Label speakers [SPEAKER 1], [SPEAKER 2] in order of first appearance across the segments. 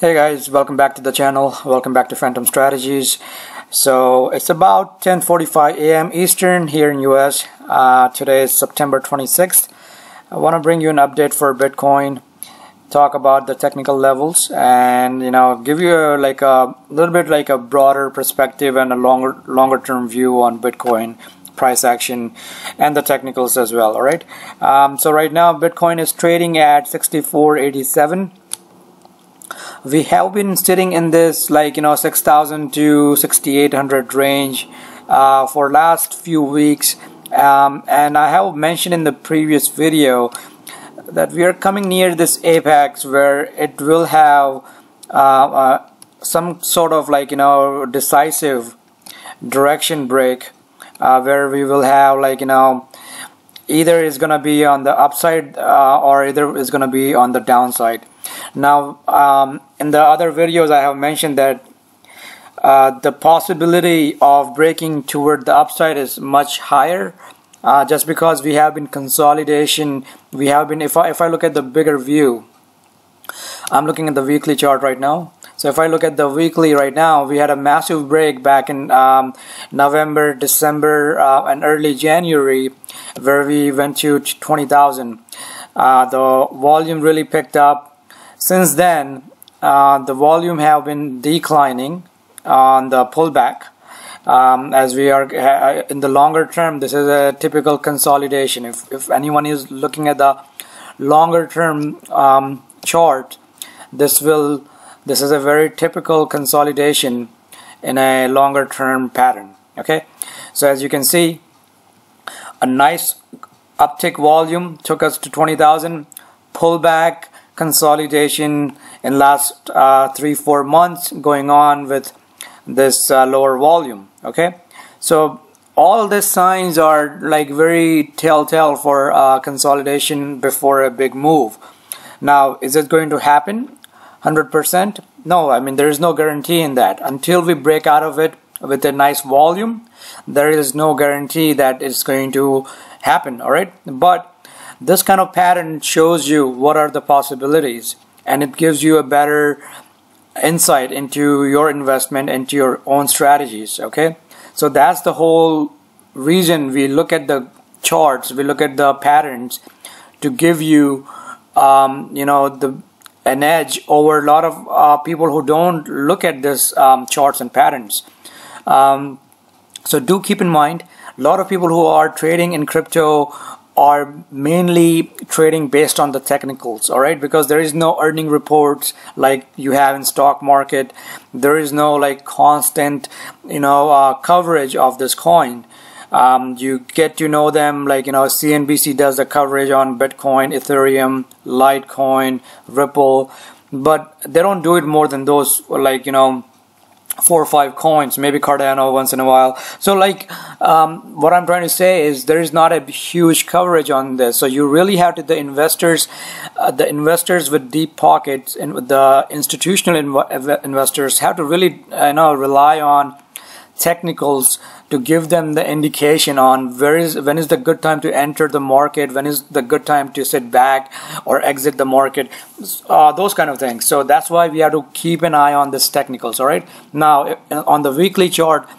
[SPEAKER 1] Hey guys, welcome back to the channel. Welcome back to Phantom.Strategies. So it's about 10:45 a.m. Eastern here in US. Today is September 26th. I want to bring you an update for Bitcoin, talk about the technical levels, and give you a little bit like a broader perspective and a longer term view on Bitcoin price action and the technicals as well. All right. So right now Bitcoin is trading at 64.87. We have been sitting in this 6,000 to 6,800 range for last few weeks, and I have mentioned in the previous video that we are coming near this apex where it will have some sort of decisive direction break, where we will have either is gonna be on the upside or either is gonna be on the downside. Now, in the other videos I have mentioned that the possibility of breaking toward the upside is much higher, just because we have been consolidation. We have been, if I look at the bigger view, I'm looking at the weekly chart right now. So if I look at the weekly right now, we had a massive break back in November, December, and early January, where we went to 20,000. The volume really picked up. Since then, the volume have been declining on the pullback. As we are in the longer term, this is a typical consolidation. If anyone is looking at the longer term chart, this is a very typical consolidation in a longer term pattern. Okay, so as you can see, a nice uptick volume took us to 20,000. Pullback, consolidation in last 3-4 months going on with this lower volume. Okay, so all these signs are very telltale for consolidation before a big move. Now, is it going to happen 100%? No, I mean there is no guarantee in that. Until we break out of it with a nice volume, there is no guarantee that it's going to happen. All right, but this kind of pattern shows you what are the possibilities, and it gives you a better insight into your investment, into your own strategies. Okay, so that's the whole reason we look at the charts, we look at the patterns to give you an edge over a lot of people who don't look at this charts and patterns. So do keep in mind, a lot of people who are trading in crypto are mainly trading based on the technicals. All right, because there is no earning reports like you have in stock market. There is no constant coverage of this coin. You get to know them CNBC does the coverage on Bitcoin, Ethereum, Litecoin, Ripple, but they don't do it more than those 4 or 5 coins, maybe Cardano once in a while. So what I'm trying to say is there is not a huge coverage on this. So you really have to, the investors with deep pockets and with the institutional investors have to really rely on technicals to give them the indication on when is the good time to enter the market, when is the good time to sit back or exit the market, those kind of things. So that's why we have to keep an eye on this technicals. All right, now on the weekly chart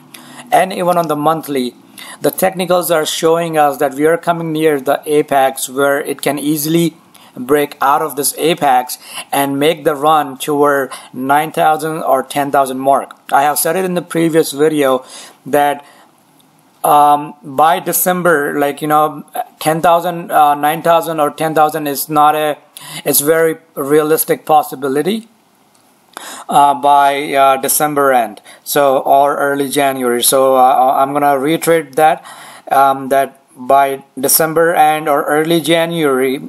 [SPEAKER 1] and even on the monthly, the technicals are showing us that we are coming near the apex where it can easily break out of this apex and make the run toward 9,000 or 10,000 mark. I have said it in the previous video that by December, 10,000, 9,000 or 10,000 is not it's very realistic possibility by December end, so or early January. So I'm gonna reiterate that that by December end or early January,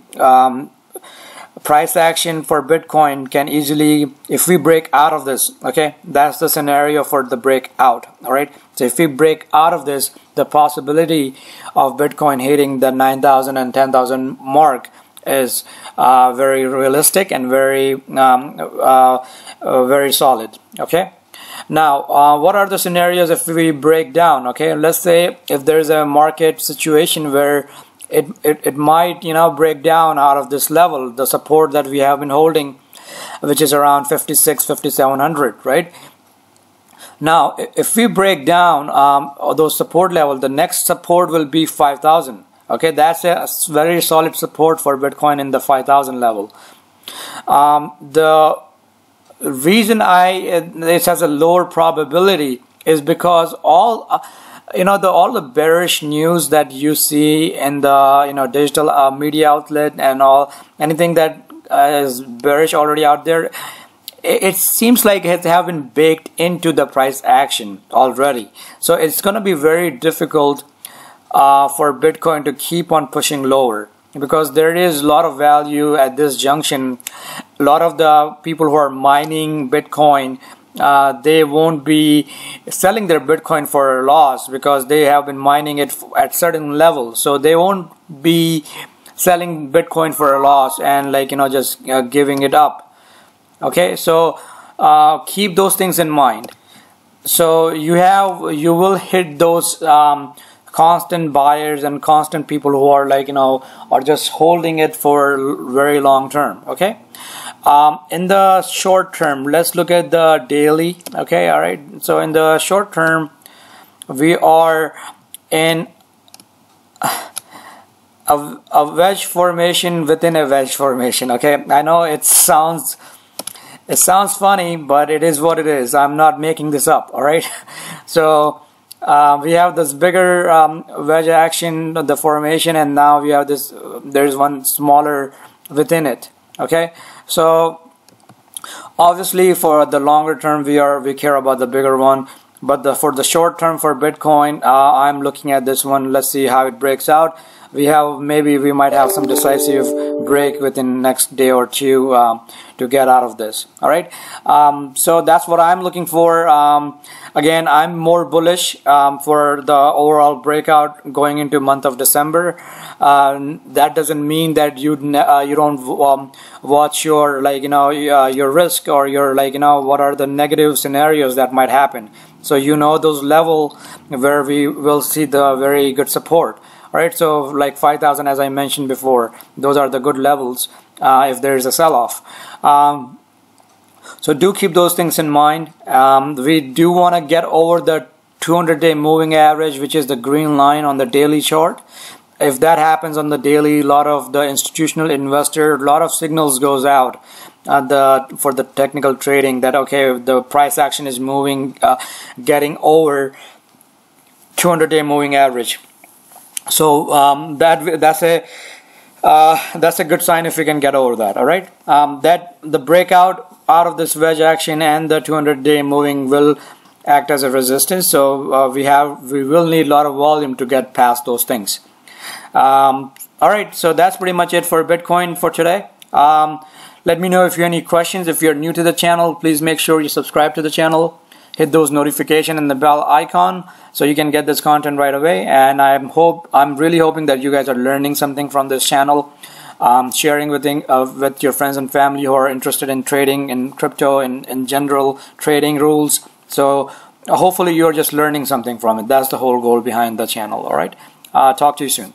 [SPEAKER 1] price action for Bitcoin can easily, if we break out of this, okay, that's the scenario for the breakout. All right, so if we break out of this, the possibility of Bitcoin hitting the 9,000 and 10,000 mark is very realistic and very very solid. Okay, now what are the scenarios if we break down? Okay, let's say if there's a market situation where it might break down out of this level, the support that we have been holding which is around 5700, right? Now if we break down those support levels, the next support will be 5000. Okay, that's a very solid support for Bitcoin in the 5000 level. The reason this has a lower probability is because all all the bearish news that you see in the digital media outlet and anything that is bearish already out there, it seems like it have been baked into the price action already. So it's going to be very difficult for Bitcoin to keep on pushing lower, because there is a lot of value at this junction. A lot of the people who are mining Bitcoin, they won't be selling their Bitcoin for a loss because they have been mining it at certain levels. So they won't be selling Bitcoin for a loss and just giving it up. Okay, so keep those things in mind. So you will hit those constant buyers and constant people who are are just holding it for very long term. Okay, in the short term, let's look at the daily. Okay, all right. So in the short term, we are in a wedge formation within a wedge formation. Okay, I know it sounds funny, but it is what it is. I'm not making this up. All right, so we have this bigger wedge action, the formation, and now we have this. There's one smaller within it. Okay, so obviously for the longer term, we care about the bigger one, but for the short term for Bitcoin, I'm looking at this one. Let's see how it breaks out. We might have some decisive break within next day or two to get out of this. All right, so that's what I'm looking for. Again, I'm more bullish for the overall breakout going into month of December. That doesn't mean that you don't watch your your risk, or your what are the negative scenarios that might happen. So those level where we will see the very good support. Right, so like 5000, as I mentioned before, those are the good levels if there is a sell-off. So do keep those things in mind. We do want to get over the 200-day moving average, which is the green line on the daily chart. If that happens on the daily, a lot of the institutional investor, a lot of signals goes out for the technical trading that okay, the price action is moving, getting over 200-day moving average. So that's a good sign if we can get over that. All right, that the breakout out of this wedge action and the 200-day moving will act as a resistance. So we will need a lot of volume to get past those things. All right, so that's pretty much it for Bitcoin for today. Let me know if you have any questions. If you're new to the channel, please make sure you subscribe to the channel. Hit those notification and the bell icon so you can get this content right away. And I'm really hoping that you guys are learning something from this channel, sharing with your friends and family who are interested in trading in crypto and in general trading rules. So hopefully you're just learning something from it. That's the whole goal behind the channel. All right, talk to you soon.